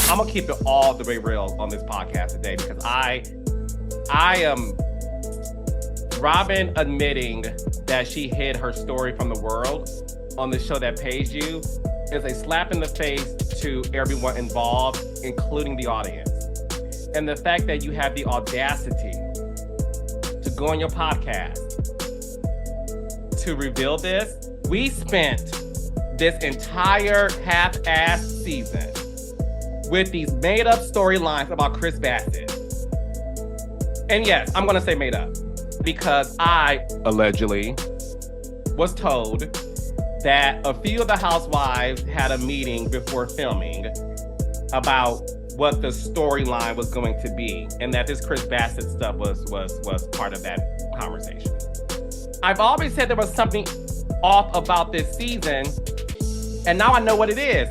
I'm gonna keep it all the way real on this podcast today because I am Robin admitting that she hid her story from the world on the show that pays you is a slap in the face to everyone involved, including the audience. And the fact that you have the audacity to go on your podcast to reveal this. We spent this entire half-assed season with these made-up storylines about Chris Bassett. And yes, I'm gonna say made up because I allegedly was told that a few of the housewives had a meeting before filming about what the storyline was going to be, and that this Chris Bassett stuff was part of that conversation. I've always said there was something off about this season, and now I know what it is.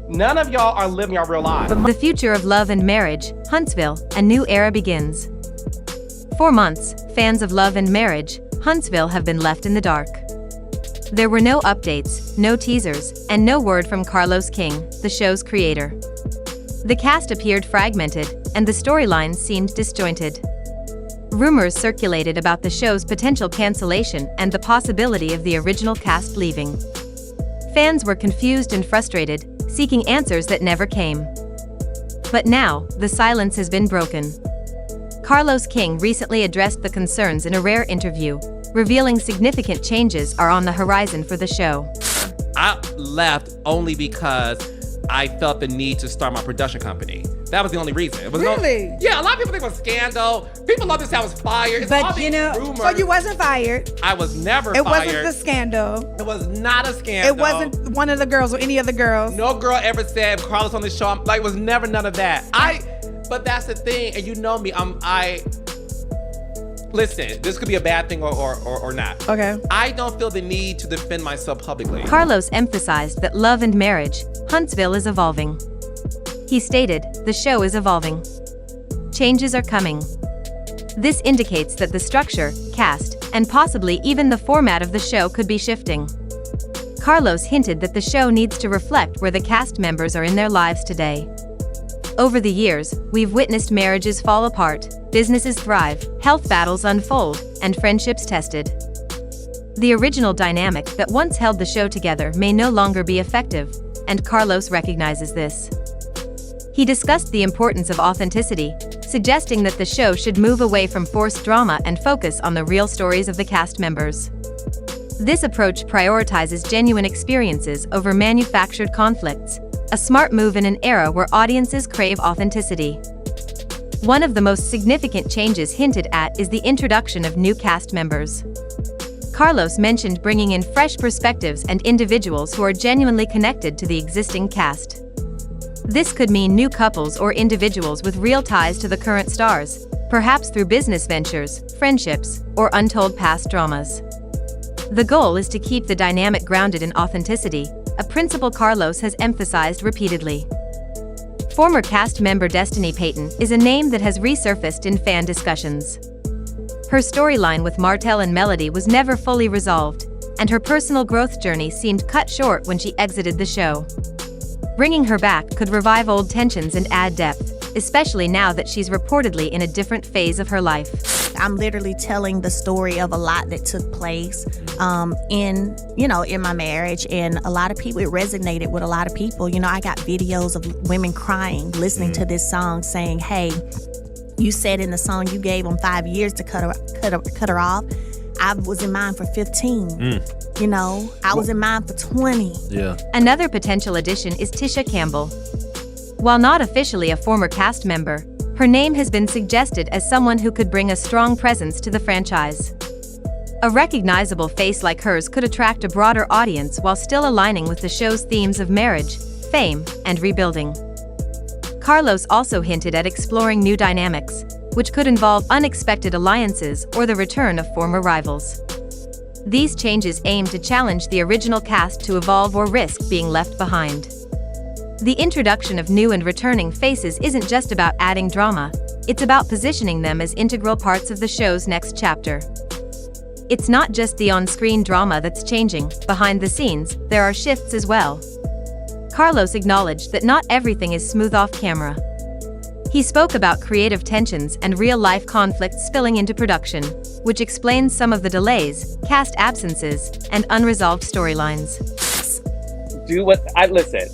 None of y'all are living your real lives. The future of love and marriage, Huntsville, a new era begins. For months, fans of Love and Marriage, Huntsville have been left in the dark. There were no updates, no teasers, and no word from Carlos King, the show's creator. The cast appeared fragmented, and the storylines seemed disjointed. Rumors circulated about the show's potential cancellation and the possibility of the original cast leaving. Fans were confused and frustrated, seeking answers that never came. But now, the silence has been broken. Carlos King recently addressed the concerns in a rare interview, revealing significant changes are on the horizon for the show. I left only because I felt the need to start my production company. That was the only reason. It was Really? Yeah, a lot of people think it was scandal. People love to say I was fired. It's all But these rumors. so you wasn't fired. I was never It fired. wasn't the scandal. It was not a scandal. It wasn't one of the girls or any of the girls. No girl ever said Carlos on the show. Like, it was never none of that. But that's the thing, and you know me. Listen, this could be a bad thing or not. Okay. I don't feel the need to defend myself publicly. Carlos emphasized that Love and Marriage, Huntsville is evolving. He stated, the show is evolving. Changes are coming. This indicates that the structure, cast, and possibly even the format of the show could be shifting. Carlos hinted that the show needs to reflect where the cast members are in their lives today. Over the years, we've witnessed marriages fall apart, businesses thrive, health battles unfold, and friendships tested. The original dynamic that once held the show together may no longer be effective, and Carlos recognizes this. He discussed the importance of authenticity, suggesting that the show should move away from forced drama and focus on the real stories of the cast members. This approach prioritizes genuine experiences over manufactured conflicts, a smart move in an era where audiences crave authenticity. One of the most significant changes hinted at is the introduction of new cast members. Carlos mentioned bringing in fresh perspectives and individuals who are genuinely connected to the existing cast. This could mean new couples or individuals with real ties to the current stars, perhaps through business ventures, friendships, or untold past dramas. The goal is to keep the dynamic grounded in authenticity, a principle Carlos has emphasized repeatedly. Former cast member Destiny Payton is a name that has resurfaced in fan discussions. Her storyline with Martell and Melody was never fully resolved, and her personal growth journey seemed cut short when she exited the show. Bringing her back could revive old tensions and add depth, especially now that she's reportedly in a different phase of her life. I'm literally telling the story of a lot that took place in my marriage, and a lot of people, it resonated with a lot of people. I got videos of women crying, listening to this song, saying, hey, you said in the song you gave them 5 years to cut her off. I was in mine for 15. I was in mine for 20. Yeah. Another potential addition is Tisha Campbell. While not officially a former cast member, her name has been suggested as someone who could bring a strong presence to the franchise. A recognizable face like hers could attract a broader audience while still aligning with the show's themes of marriage, fame, and rebuilding. Carlos also hinted at exploring new dynamics, which could involve unexpected alliances or the return of former rivals. These changes aim to challenge the original cast to evolve or risk being left behind. The introduction of new and returning faces isn't just about adding drama, it's about positioning them as integral parts of the show's next chapter. It's not just the on-screen drama that's changing, behind the scenes, there are shifts as well. Carlos acknowledged that not everything is smooth off camera. He spoke about creative tensions and real-life conflicts spilling into production, which explains some of the delays, cast absences, and unresolved storylines. Listen,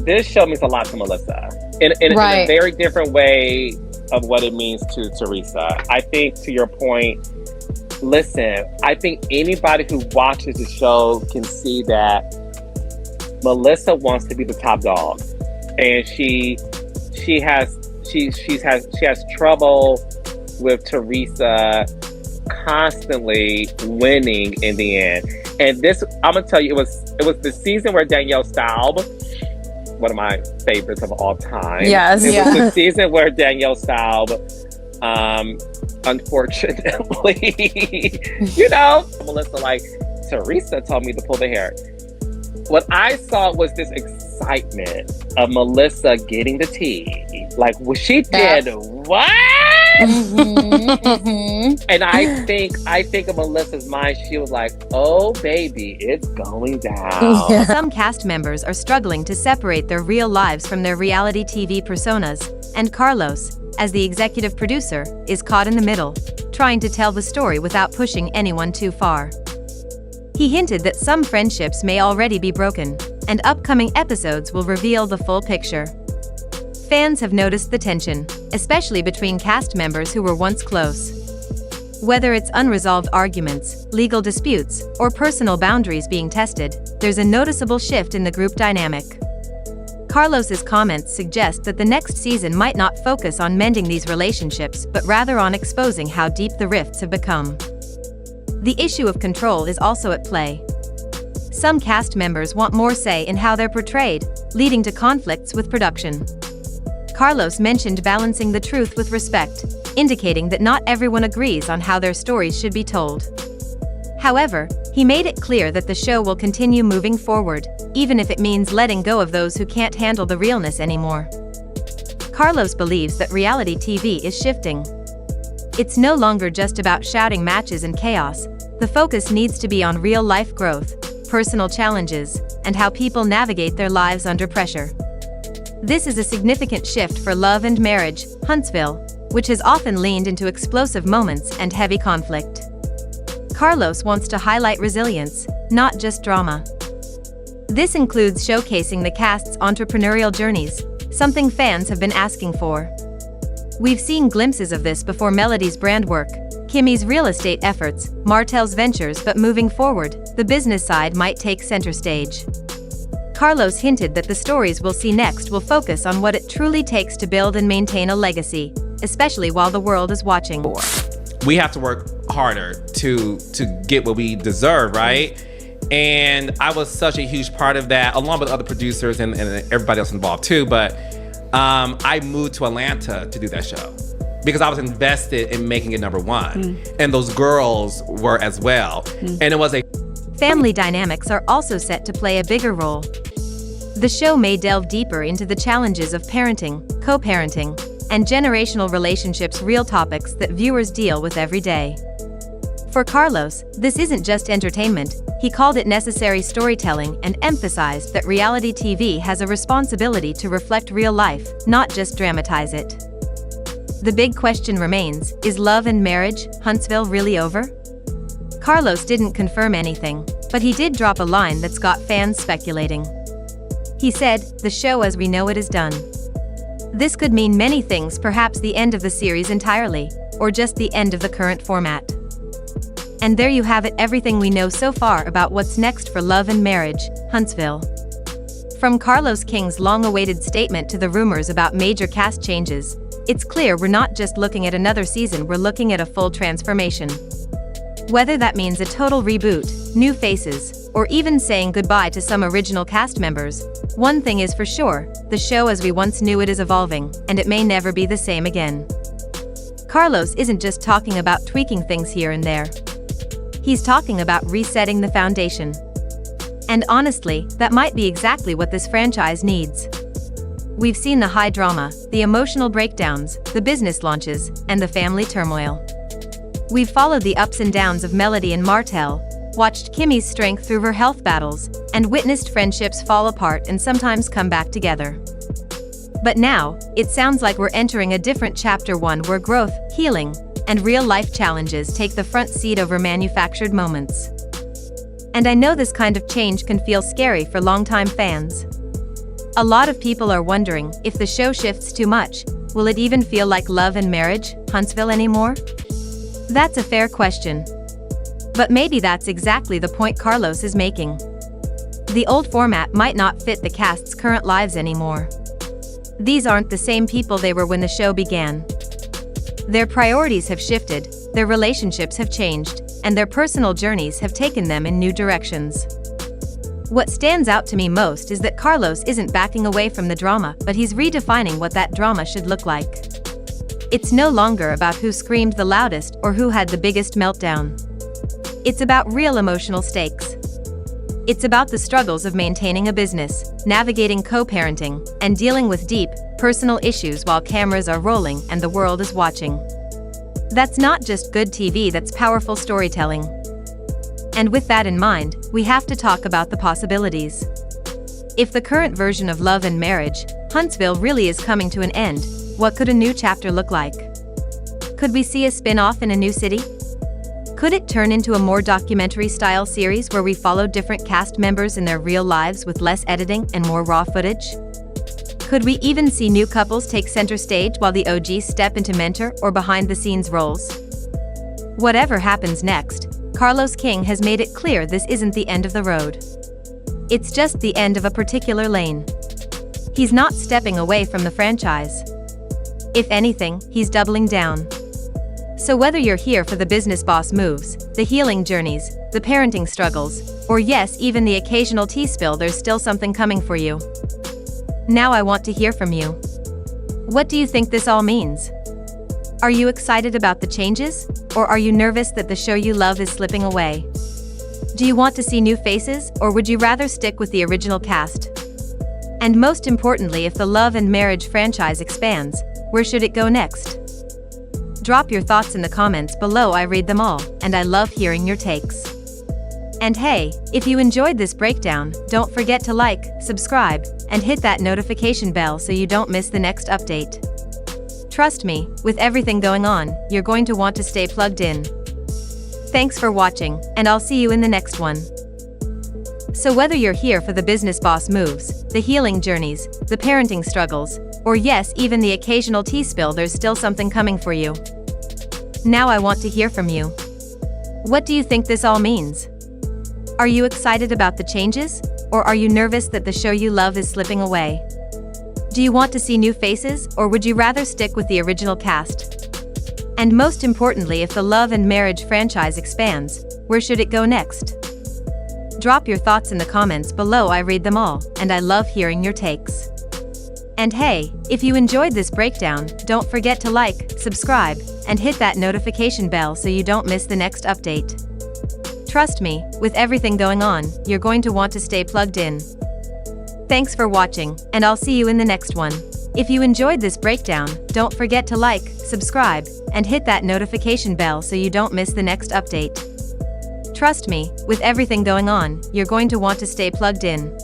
this show means a lot to Melissa in a very different way of what it means to Teresa. I think, to your point, listen, I think anybody who watches the show can see that Melissa wants to be the top dog, and she has trouble with Teresa constantly winning in the end. And this, I'm gonna tell you, it was the season where Danielle Staub, one of my favorites of all time. Yes, it was the season where Danielle Staub, unfortunately, Melissa, like, Teresa told me to pull the hair. What I saw was this excitement of Melissa getting the tea. Like, well, she did what? And I think of Melissa's mind, she was like, oh baby, it's going down. Some cast members are struggling to separate their real lives from their reality TV personas, and Carlos, as the executive producer, is caught in the middle, trying to tell the story without pushing anyone too far. He hinted that some friendships may already be broken, and upcoming episodes will reveal the full picture. Fans have noticed the tension, especially between cast members who were once close. Whether it's unresolved arguments, legal disputes, or personal boundaries being tested, there's a noticeable shift in the group dynamic. Carlos's comments suggest that the next season might not focus on mending these relationships, but rather on exposing how deep the rifts have become. The issue of control is also at play. Some cast members want more say in how they're portrayed, leading to conflicts with production. Carlos mentioned balancing the truth with respect, indicating that not everyone agrees on how their stories should be told. However, he made it clear that the show will continue moving forward, even if it means letting go of those who can't handle the realness anymore. Carlos believes that reality TV is shifting. It's no longer just about shouting matches and chaos. The focus needs to be on real-life growth, personal challenges, and how people navigate their lives under pressure. This is a significant shift for Love and Marriage, Huntsville, which has often leaned into explosive moments and heavy conflict. Carlos wants to highlight resilience, not just drama. This includes showcasing the cast's entrepreneurial journeys, something fans have been asking for. We've seen glimpses of this before: Melody's brand work, Kimmy's real estate efforts, Martel's ventures, but moving forward, the business side might take center stage. Carlos hinted that the stories we'll see next will focus on what it truly takes to build and maintain a legacy, especially while the world is watching. We have to work harder to get what we deserve, right? And I was such a huge part of that, along with other producers and everybody else involved too. But I moved to Atlanta to do that show because I was invested in making it #1. And those girls were as well. And it was a... Family dynamics are also set to play a bigger role. The show may delve deeper into the challenges of parenting, co-parenting, and generational relationships, real topics that viewers deal with every day. For Carlos, this isn't just entertainment. He called it necessary storytelling and emphasized that reality TV has a responsibility to reflect real life, not just dramatize it. The big question remains: is Love and Marriage, Huntsville really over? Carlos didn't confirm anything, but he did drop a line that's got fans speculating. He said, "The show as we know it is done." This could mean many things, perhaps the end of the series entirely, or just the end of the current format. And there you have it, everything we know so far about what's next for Love and Marriage, Huntsville. From Carlos King's long-awaited statement to the rumors about major cast changes, it's clear we're not just looking at another season, we're looking at a full transformation. Whether that means a total reboot, new faces, or even saying goodbye to some original cast members, one thing is for sure: the show as we once knew it is evolving, and it may never be the same again. Carlos isn't just talking about tweaking things here and there. He's talking about resetting the foundation. And honestly, that might be exactly what this franchise needs. We've seen the high drama, the emotional breakdowns, the business launches, and the family turmoil. We've followed the ups and downs of Melody and Martel, watched Kimmy's strength through her health battles, and witnessed friendships fall apart and sometimes come back together. But now, it sounds like we're entering a different chapter, one where growth, healing, and real-life challenges take the front seat over manufactured moments. And I know this kind of change can feel scary for longtime fans. A lot of people are wondering, if the show shifts too much, will it even feel like Love and Marriage, Huntsville anymore? That's a fair question. But maybe that's exactly the point Carlos is making. The old format might not fit the cast's current lives anymore. These aren't the same people they were when the show began. Their priorities have shifted, their relationships have changed, and their personal journeys have taken them in new directions. What stands out to me most is that Carlos isn't backing away from the drama, but he's redefining what that drama should look like. It's no longer about who screamed the loudest or who had the biggest meltdown. It's about real emotional stakes. It's about the struggles of maintaining a business, navigating co-parenting, and dealing with deep, personal issues while cameras are rolling and the world is watching. That's not just good TV, that's powerful storytelling. And with that in mind, we have to talk about the possibilities. If the current version of Love and Marriage, Huntsville, really is coming to an end, what could a new chapter look like? Could we see a spin-off in a new city? Could it turn into a more documentary-style series where we follow different cast members in their real lives with less editing and more raw footage? Could we even see new couples take center stage while the OGs step into mentor or behind-the-scenes roles? Whatever happens next, Carlos King has made it clear this isn't the end of the road. It's just the end of a particular lane. He's not stepping away from the franchise. If anything, he's doubling down. So whether you're here for the business boss moves, the healing journeys, the parenting struggles, or yes, even the occasional tea spill, there's still something coming for you. Now I want to hear from you. What do you think this all means? Are you excited about the changes, or are you nervous that the show you love is slipping away? Do you want to see new faces, or would you rather stick with the original cast? And most importantly, if the Love and Marriage franchise expands, where should it go next? Drop your thoughts in the comments below, I read them all, and I love hearing your takes. And hey, if you enjoyed this breakdown, don't forget to like, subscribe, and hit that notification bell so you don't miss the next update. Trust me, with everything going on, you're going to want to stay plugged in. Thanks for watching, and I'll see you in the next one. So whether you're here for the business boss moves, the healing journeys, the parenting struggles, or yes, even the occasional tea spill, there's still something coming for you. Now I want to hear from you. What do you think this all means? Are you excited about the changes, or are you nervous that the show you love is slipping away? Do you want to see new faces, or would you rather stick with the original cast? And most importantly, if the Love and Marriage franchise expands, where should it go next? Drop your thoughts in the comments below, I read them all, and I love hearing your takes. And hey, if you enjoyed this breakdown, don't forget to like, subscribe, and hit that notification bell so you don't miss the next update. Trust me, with everything going on, you're going to want to stay plugged in. Thanks for watching, and I'll see you in the next one. If you enjoyed this breakdown, don't forget to like, subscribe, and hit that notification bell so you don't miss the next update. Trust me, with everything going on, you're going to want to stay plugged in.